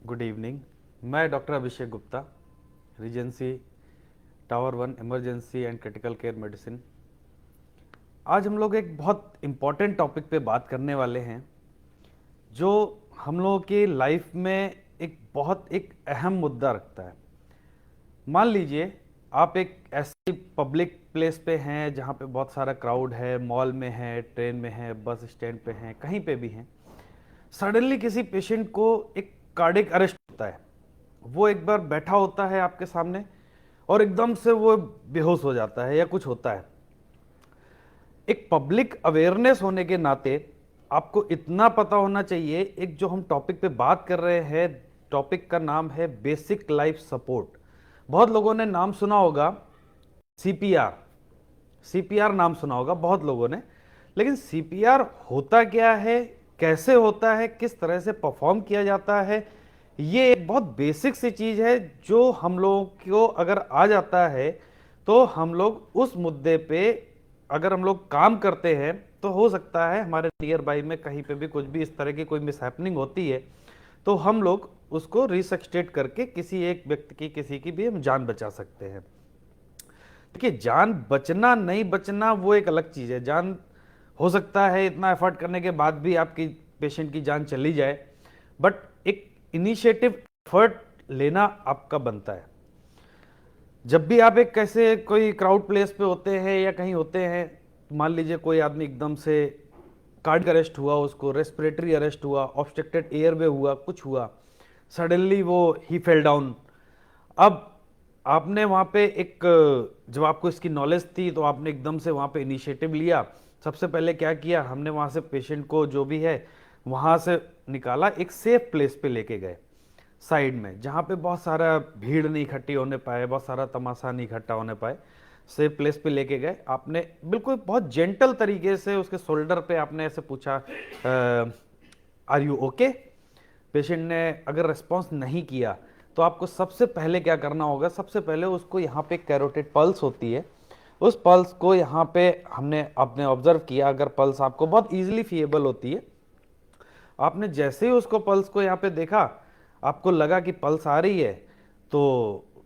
Good evening. मैं doctor Abhishek Gupta, Regency Tower 1 emergency and critical care medicine. आज हम लोग एक बहुत इम्पॉर्टेंट टॉपिक पे बात करने वाले हैं जो हम लोगों की लाइफ में एक अहम मुद्दा रखता है। मान लीजिए आप एक ऐसी पब्लिक प्लेस पे हैं जहाँ पे बहुत सारा क्राउड है, मॉल में है, ट्रेन में है, बस स्टैंड पे हैं, कहीं पे भी हैं। सडनली किसी पेशेंट को एक कार्डियक अरेस्ट होता है। वो एक बार बैठा होता है आपके सामने और एकदम से वो बेहोश हो जाता है या कुछ होता है। एक पब्लिक अवेयरनेस होने के नाते आपको इतना पता होना चाहिए। एक जो हम टॉपिक पे बात कर रहे हैं, टॉपिक का नाम है बेसिक लाइफ सपोर्ट। बहुत लोगों ने नाम सुना होगा सीपीआर। सीपीआर नाम सुना होगा बहुत लोगों ने, लेकिन सीपीआर होता क्या है, कैसे होता है, किस तरह से परफॉर्म किया जाता है, ये एक बहुत बेसिक सी चीज है जो हम लोगों को अगर आ जाता है तो हम लोग उस मुद्दे पे अगर हम लोग काम करते हैं तो हो सकता है हमारे नियर बाई में कहीं पे भी कुछ भी इस तरह की कोई मिसहैपनिंग होती है तो हम लोग उसको रिसक्टेट करके किसी एक व्यक्ति की, किसी की भी हम जान बचा सकते हैं। देखिए, जान बचना नहीं बचना वो एक अलग चीज है। जान हो सकता है इतना एफर्ट करने के बाद भी आपकी पेशेंट की जान चली जाए, बट एक इनिशिएटिव एफर्ट लेना आपका बनता है। जब भी आप एक कैसे कोई क्राउड प्लेस पे होते हैं या कहीं होते हैं, मान लीजिए कोई आदमी एकदम से कार्डियक अरेस्ट हुआ, उसको रेस्पिरेटरी अरेस्ट हुआ, ऑब्स्ट्रक्टेड एयरवे हुआ, कुछ हुआ, सडनली वो ही फेल डाउन। अब आपने वहां पे जब आपको इसकी नॉलेज थी तो आपने एकदम से वहां पे इनिशिएटिव लिया। सबसे पहले क्या किया, हमने वहां से पेशेंट को जो भी है वहां से निकाला, एक सेफ प्लेस पे लेके गए साइड में, जहां पे बहुत सारा भीड़ नहीं इकट्ठी होने पाए, बहुत सारा तमाशा नहीं इकट्ठा होने पाए। सेफ प्लेस पे लेके गए। आपने बिल्कुल बहुत जेंटल तरीके से उसके शोल्डर पे आपने ऐसे पूछा, आर यू ओके। पेशेंट ने अगर रिस्पॉन्स नहीं किया तो आपको सबसे पहले क्या करना होगा, सबसे पहले उसको यहाँ पे कैरोटिड पल्स होती है, उस पल्स को यहाँ पे आपने ऑब्जर्व किया। अगर पल्स आपको बहुत इजीली फीएबल होती है, आपने जैसे ही उसको पल्स को यहाँ पे देखा, आपको लगा कि पल्स आ रही है तो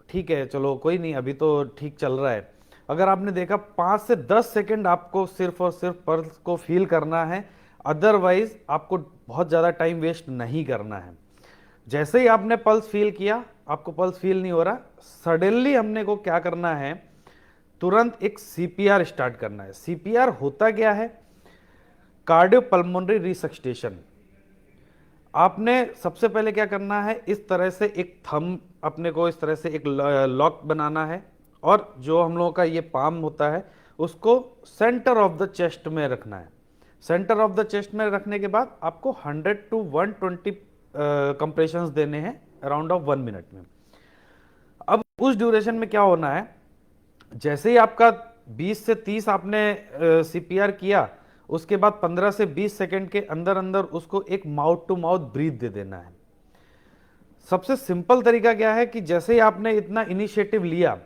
ठीक है, चलो कोई नहीं, अभी तो ठीक चल रहा है। अगर आपने देखा 5 से 10 सेकंड आपको सिर्फ और सिर्फ पल्स को फील करना है, अदरवाइज आपको बहुत ज़्यादा टाइम वेस्ट नहीं करना है। जैसे ही आपने पल्स फील किया, आपको पल्स फील नहीं हो रहा, सडनली हमने को क्या करना है, तुरंत एक सीपीआर स्टार्ट करना है। सीपीआर होता क्या है, कार्डियोपल्मोनरी रिसक्टेशन। आपने सबसे पहले क्या करना है, इस तरह से एक थंब अपने को इस तरह से एक लॉक बनाना है और जो हम लोगों का ये पाम होता है उसको सेंटर ऑफ द चेस्ट में रखना है। सेंटर ऑफ द चेस्ट में रखने के बाद आपको 100 टू 120 कंप्रेशंस देने हैं अराउंड ऑफ 1 मिनट में। अब उस ड्यूरेशन में क्या होना है, जैसे ही आपका 20 से 30 आपने सीपीआर किया, उसके बाद 15 से 20 सेकंड के अंदर अंदर उसको एक माउथ टू माउथ ब्रीथ दे देना है। सबसे सिंपल तरीका क्या है कि जैसे ही आपने इतना इनिशिएटिव लिया,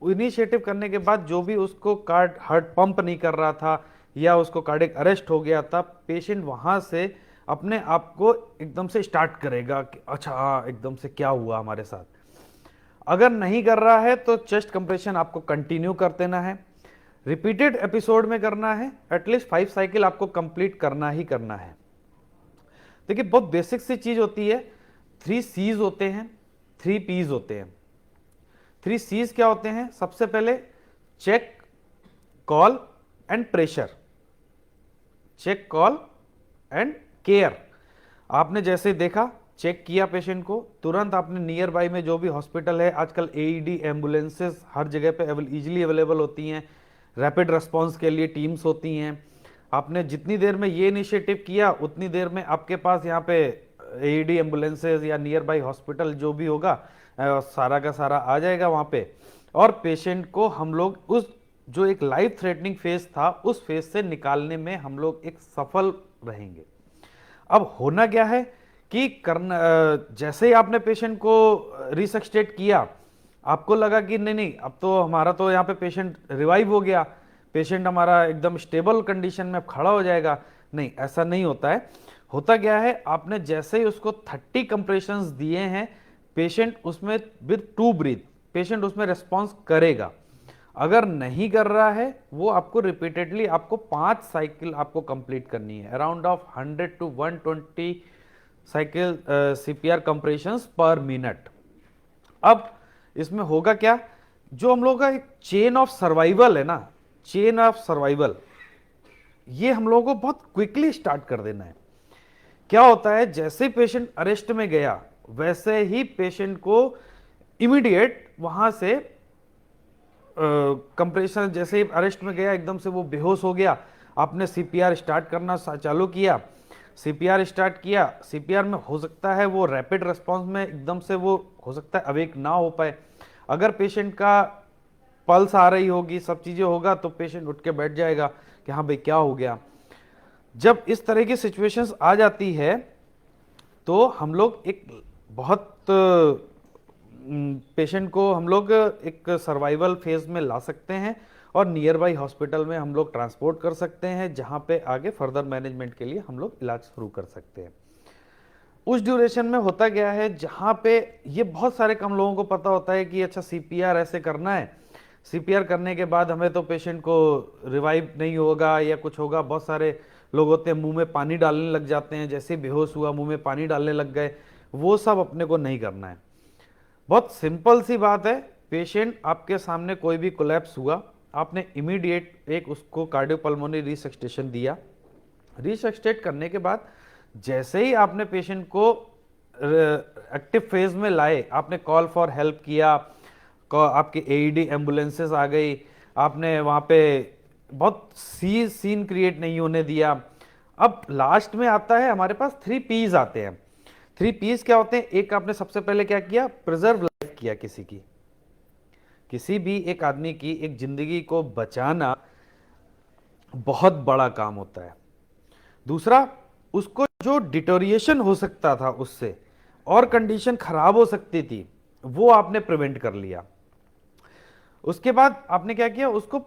इनिशिएटिव करने के बाद जो भी उसको हार्ट पंप नहीं कर रहा था या उसको कार्डियक अरेस्ट हो गया था, पेशेंट वहां से अपने आप को एकदम से स्टार्ट करेगा कि अच्छा हाँ, एकदम से क्या हुआ हमारे साथ। अगर नहीं कर रहा है तो चेस्ट कंप्रेशन आपको कंटिन्यू कर देना है, रिपीटेड एपिसोड में करना है, एटलीस्ट 5 साइकिल आपको कंप्लीट करना ही करना है। देखिए, बहुत बेसिक सी चीज होती है। 3 C's होते हैं, 3 P's होते हैं। 3 C's क्या होते हैं, सबसे पहले check, call and pressure. Check, call and care. आपने जैसे देखा, चेक किया पेशेंट को, तुरंत आपने नियर बाई में जो भी हॉस्पिटल है, आजकल एईडी एम्बुलेंसेस हर जगह पे इजीली अवेलेबल होती हैं, रैपिड रिस्पांस के लिए टीम्स होती हैं। आपने जितनी देर में ये इनिशिएटिव किया उतनी देर में आपके पास यहाँ पे एईडी एम्बुलेंसेज या नियर बाई हॉस्पिटल जो भी होगा सारा का सारा आ जाएगा वहाँ पे, और पेशेंट को हम लोग उस जो एक लाइफ थ्रेटनिंग फेज था उस फेज से निकालने में हम लोग एक सफल रहेंगे। अब होना क्या है कि जैसे ही आपने पेशेंट को रिसक्टेट किया, आपको लगा कि नहीं नहीं, अब तो हमारा तो यहाँ पे पेशेंट रिवाइव हो गया, पेशेंट हमारा एकदम स्टेबल कंडीशन में खड़ा हो जाएगा। नहीं, ऐसा नहीं होता है। होता क्या है, आपने जैसे ही उसको 30 कंप्रेशंस दिए हैं, पेशेंट उसमें विद 2 ब्रीथ पेशेंट उसमें रिस्पॉन्स करेगा। अगर नहीं कर रहा है, वो आपको रिपीटेडली आपको 5 साइकिल आपको कंप्लीट करनी है, around of 100 to 120 cycle CPR compressions पर मिनट। अब इसमें होगा क्या, जो हम लोगों का एक चेन ऑफ सर्वाइवल है ना, चेन ऑफ सर्वाइवल, ये हम लोगों को बहुत क्विकली स्टार्ट कर देना है। क्या होता है, जैसे ही पेशेंट अरेस्ट में गया, वैसे ही पेशेंट को इमीडिएट वहां से कंप्रेशन, जैसे ही अरेस्ट में गया एकदम से वो बेहोश हो गया, आपने सीपीआर स्टार्ट करना चालू किया, सीपीआर स्टार्ट किया, सीपीआर में हो सकता है वो रैपिड रेस्पॉन्स में एकदम से वो हो सकता है अवेक ना हो पाए। अगर पेशेंट का पल्स आ रही होगी, सब चीजें होगा, तो पेशेंट उठ के बैठ जाएगा कि हाँ भाई क्या हो गया। जब इस तरह की सिचुएशंस आ जाती है, तो हम लोग एक बहुत पेशेंट को हम लोग एक सर्वाइवल फेज में ला सकते हैं और नियर बाई हॉस्पिटल में हम लोग ट्रांसपोर्ट कर सकते हैं, जहां पे आगे फर्दर मैनेजमेंट के लिए हम लोग इलाज शुरू कर सकते हैं। उस ड्यूरेशन में होता गया है, जहां पे ये बहुत सारे कम लोगों को पता होता है कि अच्छा सीपीआर ऐसे करना है, सीपीआर करने के बाद हमें तो पेशेंट को रिवाइव नहीं होगा या कुछ होगा। बहुत सारे लोग होते हैं मुंह में पानी डालने लग जाते हैं, जैसे बेहोश हुआ मुंह में पानी डालने लग गए, वो सब अपने को नहीं करना है। बहुत सिंपल सी बात है, पेशेंट आपके सामने कोई भी कोलैप्स हुआ, आपने इमीडिएट एक उसको कार्डियोपल्मोनरी रिसससिटेशन दिया। रिसससिटेट करने के बाद जैसे ही आपने पेशेंट को एक्टिव फेज में लाए, आपने कॉल फॉर हेल्प किया, आपकी एईडी एम्बुलेंसेस आ गई, आपने वहां पे बहुत सीन क्रिएट नहीं होने दिया। अब लास्ट में आता है हमारे पास 3 P's आते हैं। 3 P's क्या होते हैं, एक आपने सबसे पहले क्या किया, प्रिजर्व लाइफ किया किसी की, किसी भी एक आदमी की एक जिंदगी को बचाना बहुत बड़ा काम होता है। दूसरा, उसको जो डिटोरिएशन हो सकता था उससे और कंडीशन खराब हो सकती थी, वो आपने प्रिवेंट कर लिया। उसके बाद आपने क्या किया, उसको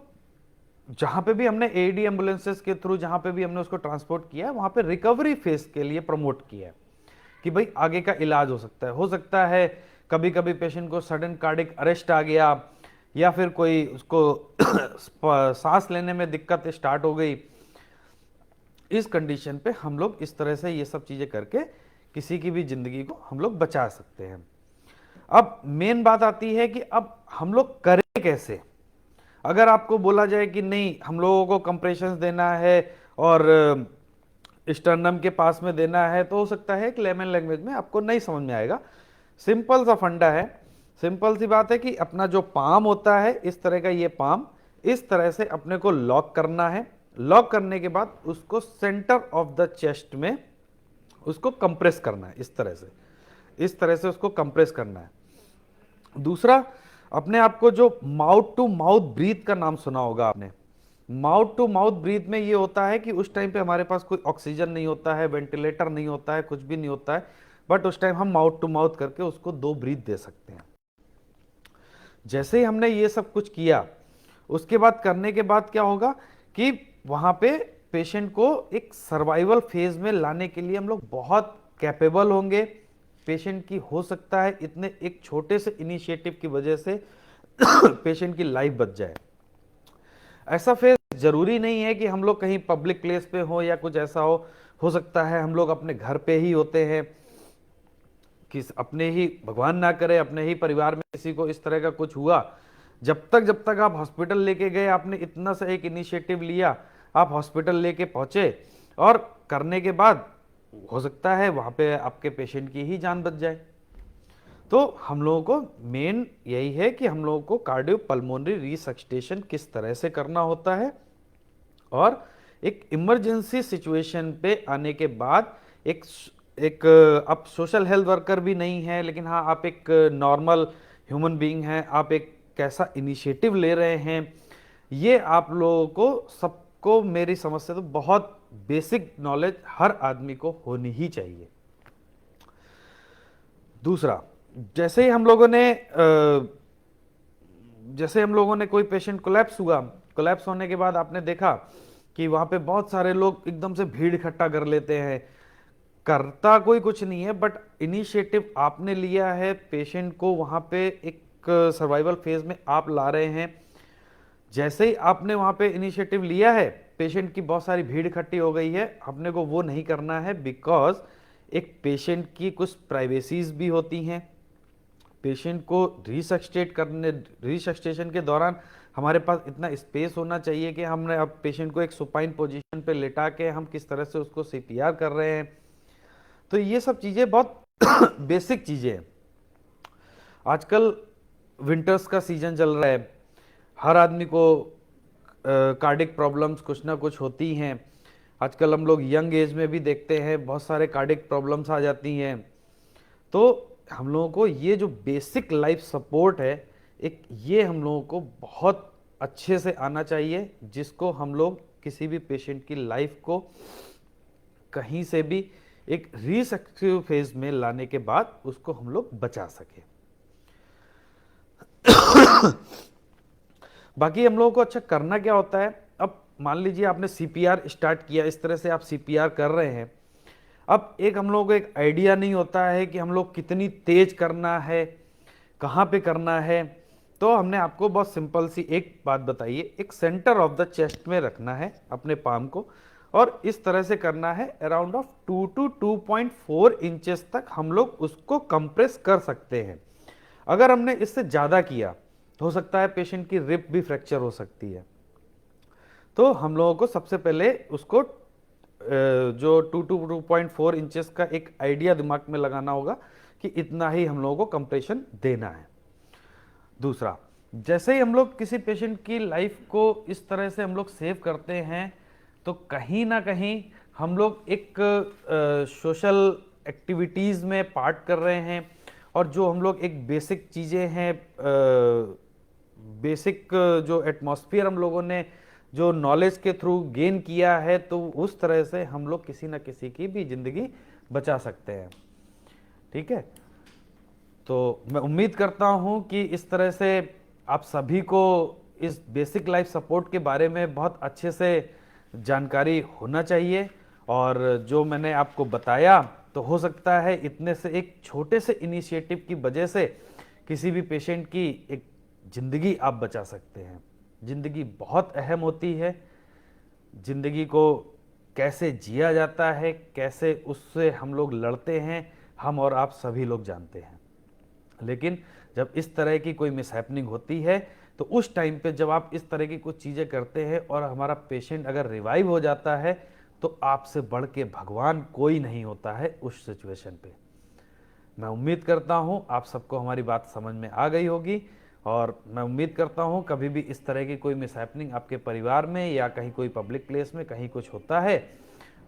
जहां पे भी हमने एडी एम्बुलेंसेस के थ्रू जहां पे भी हमने उसको ट्रांसपोर्ट किया, वहां पे रिकवरी फेज के लिए प्रमोट किया कि भाई आगे का इलाज हो सकता है कभी कभी पेशेंट को सडन कार्डिक अरेस्ट आ गया, या फिर कोई उसको सांस लेने में दिक्कत स्टार्ट हो गई। इस कंडीशन पे हम लोग इस तरह से ये सब चीजें करके किसी की भी जिंदगी को हम लोग बचा सकते हैं। अब मेन बात आती है कि अब हम लोग करें कैसे। अगर आपको बोला जाए कि नहीं, हम लोगों को कंप्रेशंस देना है और स्टर्नम के पास में देना है, तो हो सकता है कि लेमन लैंग्वेज में आपको नहीं समझ में आएगा। सिंपल सा फंडा है, सिंपल सी बात है कि अपना जो पाम होता है, इस तरह का ये पाम, इस तरह से अपने को लॉक करना है। लॉक करने के बाद उसको सेंटर ऑफ द चेस्ट में उसको कंप्रेस करना है, इस तरह से उसको कंप्रेस करना है। दूसरा, अपने आप को जो माउथ टू माउथ ब्रीथ का नाम सुना होगा आपने। माउथ टू माउथ ब्रीथ में ये होता है कि उस टाइम पे हमारे पास कोई ऑक्सीजन नहीं होता है, वेंटिलेटर नहीं होता है, कुछ भी नहीं होता है, बट उस टाइम हम माउथ टू माउथ करके उसको 2 ब्रीथ दे सकते हैं। जैसे ही हमने ये सब कुछ किया, उसके बाद करने के बाद क्या होगा कि वहां पे पेशेंट को एक सर्वाइवल फेज में लाने के लिए हम लोग बहुत कैपेबल होंगे। पेशेंट की हो सकता है इतने एक छोटे से इनिशिएटिव की वजह से पेशेंट की लाइफ बच जाए। ऐसा फेज जरूरी नहीं है कि हम लोग कहीं पब्लिक प्लेस पे हो या कुछ ऐसा हो सकता है हम लोग अपने घर पे ही होते हैं, कि अपने ही, भगवान ना करे, अपने ही परिवार में किसी को इस तरह का कुछ हुआ। जब तक आप हॉस्पिटल लेके गए, आपने इतना सा एक इनिशिएटिव लिया, आप हॉस्पिटल लेके पहुंचे और करने के बाद हो सकता है वहां पे आपके पेशेंट की ही जान बच जाए। तो हम लोगों को मेन यही है कि हम लोगों को कार्डियोपल्मोनरी रिसससिटेशन किस तरह से करना होता है, और एक इमरजेंसी सिचुएशन पे आने के बाद एक आप सोशल हेल्थ वर्कर भी नहीं है, लेकिन हाँ आप एक नॉर्मल ह्यूमन बीइंग हैं, आप एक कैसा इनिशिएटिव ले रहे हैं, ये आप लोगों को सबको मेरी समझ से तो बहुत बेसिक नॉलेज हर आदमी को होनी ही चाहिए। दूसरा, जैसे हम लोगों ने कोई पेशेंट कोलैप्स हुआ, कोलैप्स होने के बाद आपने देखा कि वहां पे बहुत सारे लोग एकदम से भीड़ इकट्ठा कर लेते हैं, करता कोई कुछ नहीं है, बट इनिशिएटिव आपने लिया है, पेशेंट को वहां पे एक सर्वाइवल फेज में आप ला रहे हैं। जैसे ही आपने वहां पे इनिशिएटिव लिया है, पेशेंट की बहुत सारी भीड़ इकट्ठी हो गई है, आपने को वो नहीं करना है, बिकॉज एक पेशेंट की कुछ प्राइवेसीज भी होती हैं। पेशेंट को रिसस्टेशन के दौरान हमारे पास इतना स्पेस होना चाहिए कि हमने अब पेशेंट को एक सुपाइन पोजीशन पे लेटा के हम किस तरह से उसको सीपीआर कर रहे हैं। तो ये सब चीज़ें बहुत बेसिक चीज़ें हैं। आजकल विंटर्स का सीजन चल रहा है, हर आदमी को कार्डिक प्रॉब्लम्स कुछ ना कुछ होती हैं। आजकल हम लोग यंग एज में भी देखते हैं बहुत सारे कार्डिक प्रॉब्लम्स आ जाती हैं। तो हम लोगों को ये जो बेसिक लाइफ सपोर्ट है, एक ये हम लोगों को बहुत अच्छे से आना चाहिए, जिसको हम लोग किसी भी पेशेंट की लाइफ को कहीं से भी एक रिसेक्टिव फेज में लाने के बाद उसको हम लोग बचा सके। बाकी हम लोगों को अच्छा करना क्या होता है, अब मान लीजिए आपने सीपीआर स्टार्ट किया, इस तरह से आप सीपीआर कर रहे हैं। अब एक हम लोगों को एक आइडिया नहीं होता है कि हम लोग कितनी तेज करना है, कहाँ पे करना है। तो हमने आपको बहुत सिंपल सी एक बात बताई है, एक सेंटर ऑफ द चेस्ट में रखना है अपने पाम को, और इस तरह से करना है अराउंड ऑफ 2 to 2.4 इंचेस तक हम लोग उसको कंप्रेस कर सकते हैं। अगर हमने इससे ज़्यादा किया तो हो सकता है पेशेंट की रिब भी फ्रैक्चर हो सकती है। तो हम लोगों को सबसे पहले उसको जो 2 to 2.4 इंचेस का एक आइडिया दिमाग में लगाना होगा कि इतना ही हम लोगों को कंप्रेशन देना है। दूसरा, जैसे ही हम लोग किसी पेशेंट की लाइफ को इस तरह से हम लोग सेव करते हैं, तो कहीं ना कहीं हम लोग एक सोशल एक्टिविटीज़ में पार्ट कर रहे हैं, और जो हम लोग एक बेसिक चीज़ें हैं, बेसिक जो एटमॉस्फेयर हम लोगों ने जो नॉलेज के थ्रू गेन किया है, तो उस तरह से हम लोग किसी न किसी की भी ज़िंदगी बचा सकते हैं। ठीक है, तो मैं उम्मीद करता हूं कि इस तरह से आप सभी को इस बेसिक लाइफ सपोर्ट के बारे में बहुत अच्छे से जानकारी होना चाहिए, और जो मैंने आपको बताया, तो हो सकता है इतने से एक छोटे से इनिशिएटिव की वजह से किसी भी पेशेंट की एक ज़िंदगी आप बचा सकते हैं। ज़िंदगी बहुत अहम होती है, ज़िंदगी को कैसे जिया जाता है, कैसे उससे हम लोग लड़ते हैं, हम और आप सभी लोग जानते हैं। लेकिन जब इस तरह की कोई मिसहैपनिंग होती है, तो उस टाइम पे जब आप इस तरह की कुछ चीज़ें करते हैं और हमारा पेशेंट अगर रिवाइव हो जाता है, तो आपसे बढ़ के भगवान कोई नहीं होता है उस सिचुएशन पे। मैं उम्मीद करता हूँ आप सबको हमारी बात समझ में आ गई होगी, और मैं उम्मीद करता हूँ कभी भी इस तरह की कोई मिसहैपनिंग आपके परिवार में या कहीं कोई पब्लिक प्लेस में कहीं कुछ होता है,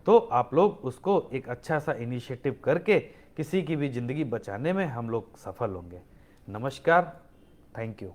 तो आप लोग उसको एक अच्छा सा इनिशिएटिव करके किसी की भी ज़िंदगी बचाने में हम लोग सफल होंगे। नमस्कार, थैंक यू।